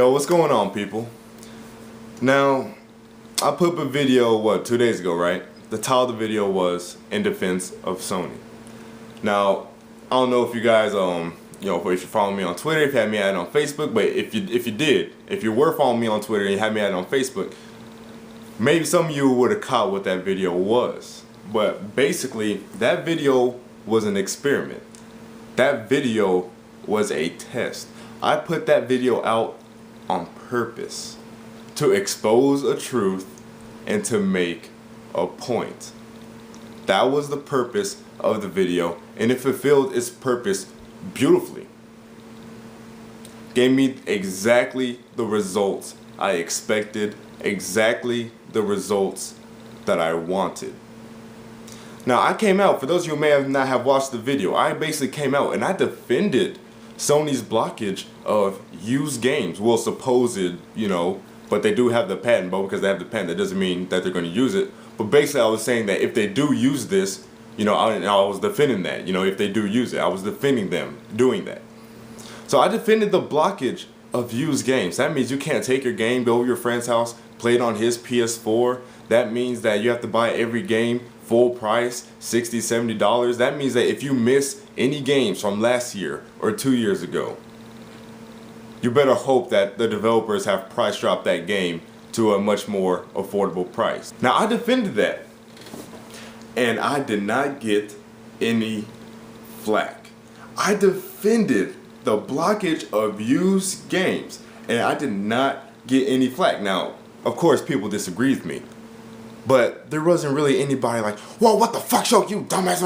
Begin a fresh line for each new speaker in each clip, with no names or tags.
Yo, what's going on, people? Now, I put up a video, 2 days ago, right? The title of the video was in defense of Sony. Now, I don't know if you guys, if you follow me on Twitter, if you had me added on Facebook, but if you were following me on Twitter and you had me added on Facebook, maybe some of you would have caught what that video was. But basically, that video was an experiment. That video was a test. I put that video out on purpose to expose a truth and to make a point. That was the purpose of the video, and it fulfilled its purpose beautifully. Gave me exactly the results I expected, exactly the results that I wanted. Now, I came out, for those of you who may not have watched the video, I basically came out and I defended Sony's blockage of used games. Well, supposed, but they do have the patent, but because they have the patent, that doesn't mean that they're going to use it. But basically, I was saying that if they do use this, I was defending that. If they do use it, I was defending them doing that. So I defended the blockage of used games. That means you can't take your game, go to your friend's house, play it on his PS4. That means that you have to buy every game full price, $60, $70. That means that if you miss any games from last year or 2 years ago, you better hope that the developers have price dropped that game to a much more affordable price. Now, I defended that, and I did not get any flack. I defended the blockage of used games, and I did not get any flack. Now, of course, people disagree with me, but there wasn't really anybody like, whoa, what the fuck, Shokio, you dumbass,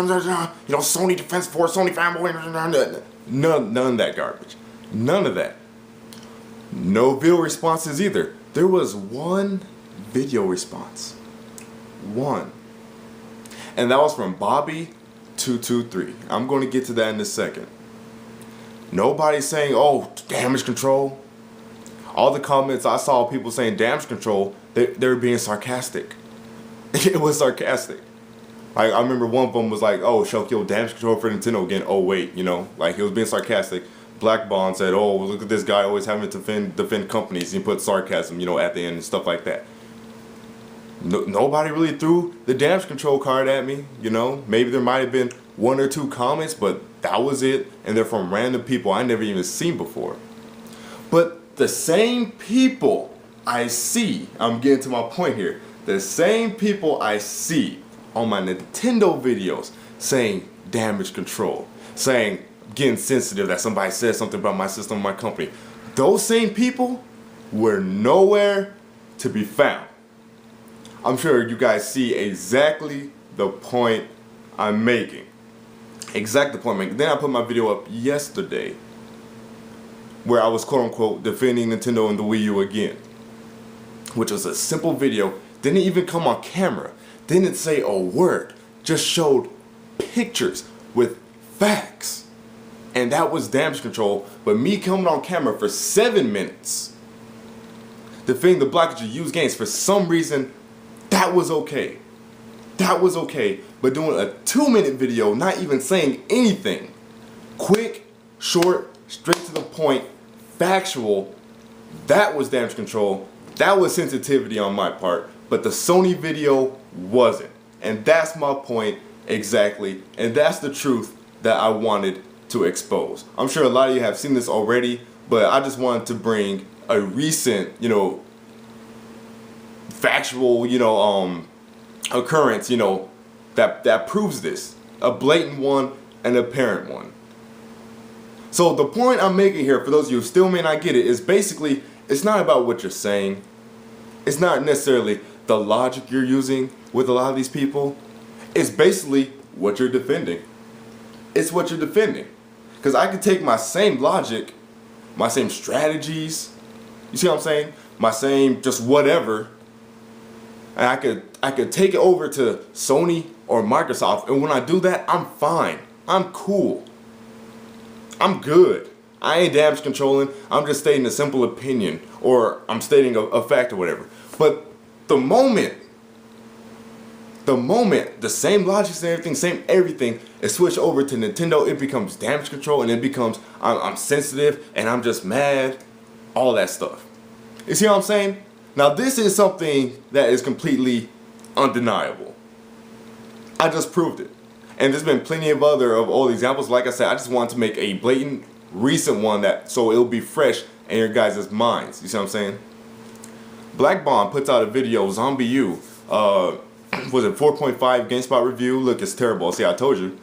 Sony Defense Force, Sony fanboy, none of that garbage. None of that. No video responses either. There was one video response. One. And that was from Bobby223. I'm going to get to that in a second. Nobody saying, oh, damage control. All the comments I saw, people saying damage control, they were being sarcastic. It was sarcastic. Like, I remember one of them was like, oh, Shokio, damage control for Nintendo again. Oh, wait, like, he was being sarcastic. Black Bond said, oh, look at this guy always having to defend companies. He put sarcasm, at the end and stuff like that. Nobody really threw the damage control card at me, Maybe there might have been one or two comments, but that was it. And they're from random people I never even seen before. But the same people I see, I'm getting to my point here, the same people I see on my Nintendo videos saying damage control, saying getting sensitive that somebody said something about my system, my company, those same people were nowhere to be found. I'm sure you guys see exactly the point I'm making. Exactly the point I'm making. Then I put my video up yesterday where I was quote-unquote defending Nintendo and the Wii U again, which was a simple video. Didn't even come on camera. Didn't say a word. Just showed pictures with facts. And that was damage control. But me coming on camera for 7 minutes defending the blockage of used games, for some reason, that was okay. That was okay. But doing a 2-minute video, not even saying anything, quick, short, straight to the point, factual, that was damage control. That was sensitivity on my part. But the Sony video wasn't. And that's my point exactly. And that's the truth that I wanted to expose. I'm sure a lot of you have seen this already, but I just wanted to bring a recent, factual, occurrence, that proves this. A blatant one and an apparent one. So the point I'm making here, for those of you who still may not get it, is basically, it's not about what you're saying. It's not necessarily the logic you're using with a lot of these people. It's basically what you're defending. It's what you're defending. Because I could take my same logic, my same strategies, you see what I'm saying? My same just whatever, and I could take it over to Sony or Microsoft, and when I do that, I'm fine. I'm cool. I'm good. I ain't damage controlling. I'm just stating a simple opinion, or I'm stating a fact or whatever. But the moment the same logic and everything, same everything is switched over to Nintendo, it becomes damage control, and it becomes I'm sensitive and I'm just mad. all that stuff. You see what I'm saying? Now this is something that is completely undeniable. I just proved it. And there's been plenty of other of all examples. Like I said, I just wanted to make a blatant recent one that so it'll be fresh in your guys' minds. You see what I'm saying? Black Bomb puts out a video, Zombie U. Was it 4.5 GameSpot review? Look, it's terrible. See, I told you.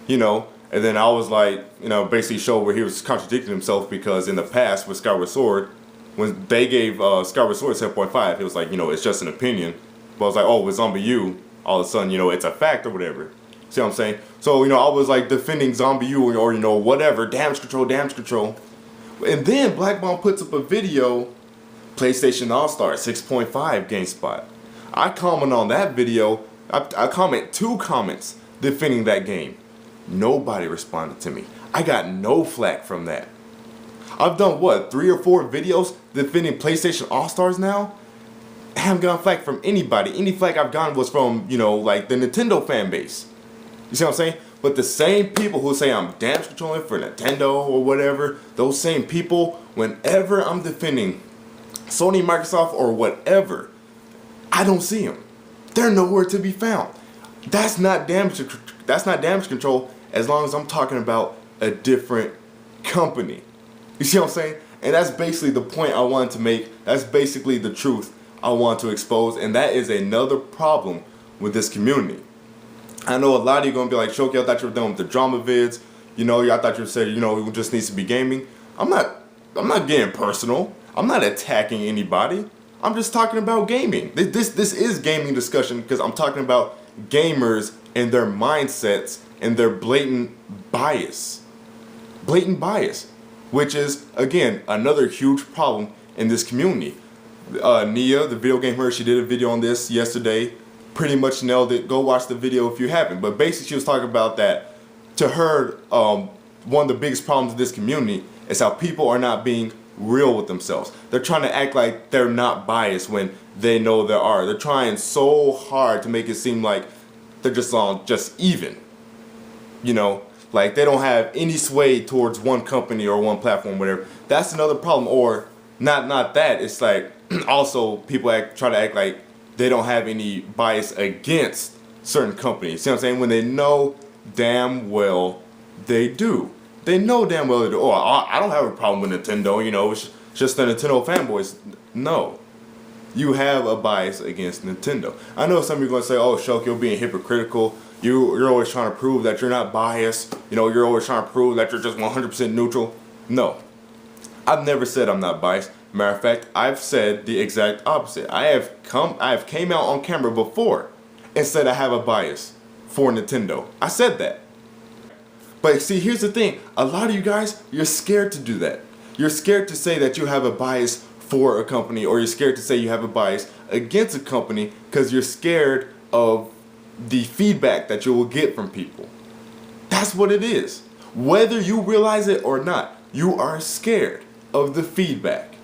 You know, and then I was like, you know, basically show where he was contradicting himself, because in the past with Skyward Sword, when they gave Skyward Sword 7.5, it was like, you know, it's just an opinion. But I was like, oh, with Zombie U, all of a sudden, you know, it's a fact or whatever. See what I'm saying? So, you know, I was like defending Zombie U or you know, whatever, damage control. And then Black Bomb puts up a video, PlayStation All-Star 6.5 GameSpot. I comment on that video, I comment 2 comments defending that game. Nobody responded to me. I got no flack from that. I've done what, 3 or 4 videos defending PlayStation All-Stars now? I haven't gotten flack from anybody. Any flack I've gotten was from, you know, like the Nintendo fan base. You see what I'm saying? But the same people who say I'm damage controlling for Nintendo or whatever, those same people, whenever I'm defending Sony, Microsoft, or whatever, I don't see them. They're nowhere to be found. That's not damage control as long as I'm talking about a different company. You see what I'm saying? And that's basically the point I wanted to make. That's basically the truth I want to expose. And that is another problem with this community. I know a lot of you are going to be like, Shokio, I thought you were done with the drama vids. You know, I thought you were saying, you know, it just needs to be gaming. I'm not getting personal. I'm not attacking anybody. I'm just talking about gaming. This is gaming discussion because I'm talking about gamers and their mindsets and their blatant bias. Blatant bias, which is, again, another huge problem in this community. Nia, the video game her, she did a video on this yesterday. Pretty much nailed it. Go watch the video if you haven't. But basically she was talking about that. To her, one of the biggest problems in this community is how people are not being real with themselves. They're trying to act like they're not biased when they know they are. They're trying so hard to make it seem like they're just even. You know, like they don't have any sway towards one company or one platform, whatever. That's another problem. Or not that. It's like also people try to act like they don't have any bias against certain companies. See what I'm saying? When they know damn well they do. They know damn well they do. Oh, I don't have a problem with Nintendo, you know, it's just the Nintendo fanboys. No. You have a bias against Nintendo. I know some of you are going to say, oh, Shokio, you're being hypocritical. You're always trying to prove that you're not biased. You know, you're always trying to prove that you're just 100% neutral. No. I've never said I'm not biased. Matter of fact, I've said the exact opposite. I have came out on camera before and said I have a bias for Nintendo. I said that. But see, here's the thing. A lot of you guys, you're scared to do that. You're scared to say that you have a bias for a company, or you're scared to say you have a bias against a company because you're scared of the feedback that you will get from people. That's what it is. Whether you realize it or not, you are scared of the feedback.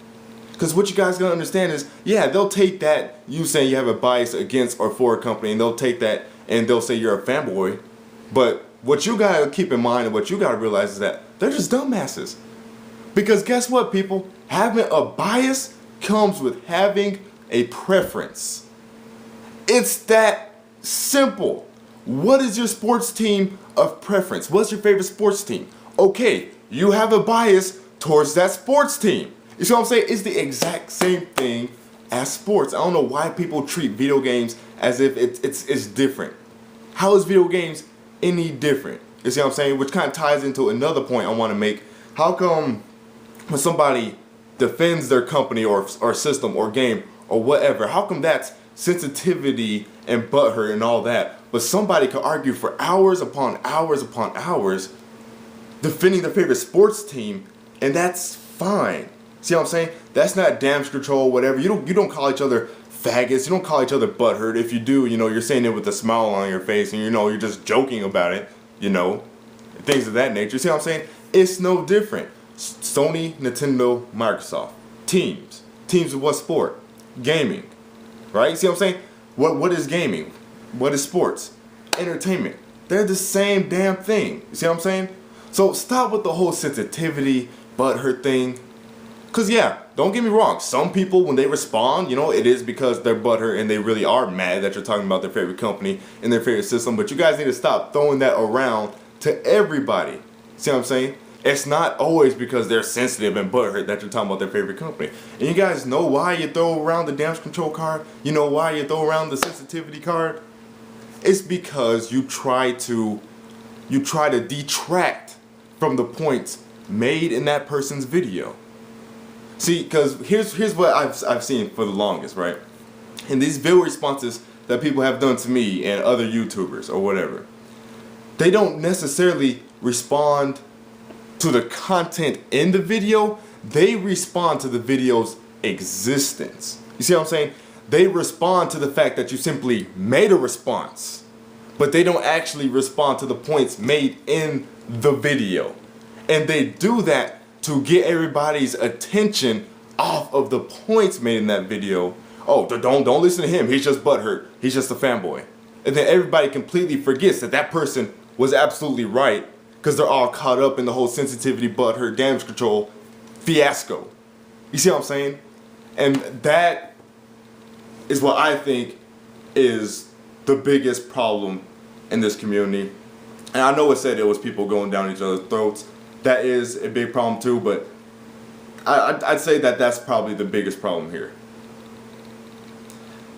Because what you guys gotta understand is, yeah, they'll take that, you saying you have a bias against or for a company, and they'll take that and they'll say you're a fanboy. But what you gotta keep in mind and what you gotta realize is that they're just dumbasses. Because guess what, people? Having a bias comes with having a preference. It's that simple. What is your sports team of preference? What's your favorite sports team? Okay, you have a bias towards that sports team. You see what I'm saying? It's the exact same thing as sports. I don't know why people treat video games as if it's different. How is video games any different? You see what I'm saying? Which kind of ties into another point I want to make. How come when somebody defends their company or system or game or whatever, how come that's sensitivity and butthurt and all that, but somebody could argue for hours upon hours upon hours defending their favorite sports team, and that's fine. See what I'm saying? That's not damage control, whatever. You don't call each other faggots. You don't call each other butthurt. If you do, you know, you're saying it with a smile on your face, and you know, you're just joking about it, you know, things of that nature. See what I'm saying? It's no different. Sony, Nintendo, Microsoft. Teams. Teams of what sport? Gaming. Right? See what I'm saying? What is gaming? What is sports? Entertainment. They're the same damn thing. You see what I'm saying? So stop with the whole sensitivity, butthurt thing. Cause yeah, don't get me wrong, some people when they respond, you know, it is because they're butthurt and they really are mad that you're talking about their favorite company and their favorite system, but you guys need to stop throwing that around to everybody. See what I'm saying? It's not always because they're sensitive and butthurt that you're talking about their favorite company. And you guys know why you throw around the damage control card? You know why you throw around the sensitivity card? It's because you try to detract from the points made in that person's video. See, because here's what I've seen for the longest, right? And these video responses that people have done to me and other YouTubers or whatever, they don't necessarily respond to the content in the video, they respond to the video's existence. You see what I'm saying? They respond to the fact that you simply made a response, but they don't actually respond to the points made in the video. And they do that to get everybody's attention off of the points made in that video. Oh, don't listen to him, he's just butthurt, he's just a fanboy. And then everybody completely forgets that that person was absolutely right, because they're all caught up in the whole sensitivity, butthurt, damage control fiasco. You see what I'm saying? And that is what I think is the biggest problem in this community. And I know it said it was people going down each other's throats. That is a big problem too, but I'd say that that's probably the biggest problem here.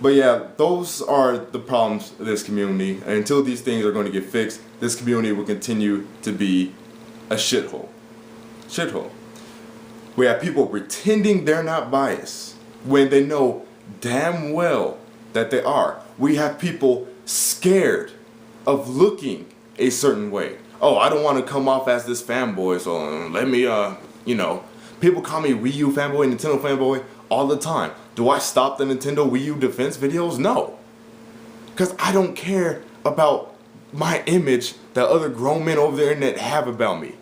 But yeah, those are the problems of this community. And until these things are going to get fixed, this community will continue to be a shithole. Shithole. We have people pretending they're not biased when they know damn well that they are. We have people scared of looking a certain way. Oh, I don't want to come off as this fanboy, so let me, you know, people call me Wii U fanboy, Nintendo fanboy all the time. Do I stop the Nintendo Wii U defense videos? No. Because I don't care about my image that other grown men over the internet have about me.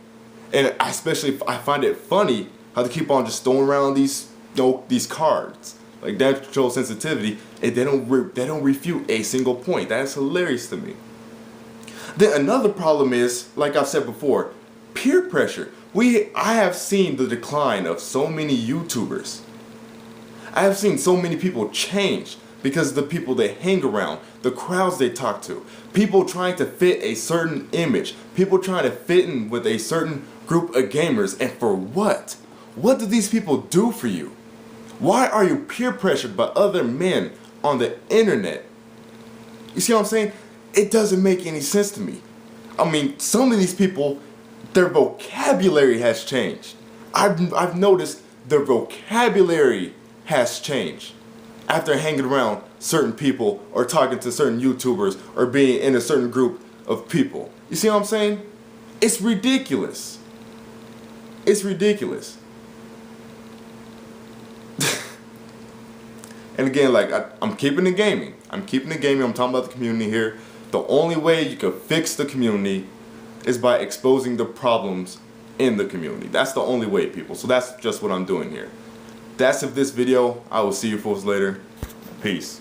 And especially, I find it funny how they keep on just throwing around these, you know, these cards. Like damage control, sensitivity, and they don't refute a single point. That is hilarious to me. Then another problem is, like I've said before, peer pressure. I have seen the decline of so many YouTubers. I have seen so many people change because of the people they hang around, the crowds they talk to, people trying to fit a certain image, people trying to fit in with a certain group of gamers, and for what? What do these people do for you? Why are you peer pressured by other men on the internet? You see what I'm saying? It doesn't make any sense to me. I mean, some of these people, their vocabulary has changed. I've noticed their vocabulary has changed after hanging around certain people or talking to certain YouTubers or being in a certain group of people. You see what I'm saying? It's ridiculous. It's ridiculous. And again, like, I'm keeping it gaming. I'm keeping it gaming. I'm talking about the community here. The only way you can fix the community is by exposing the problems in the community. That's the only way, people. So that's just what I'm doing here. That's it for this video. I will see you folks later. Peace.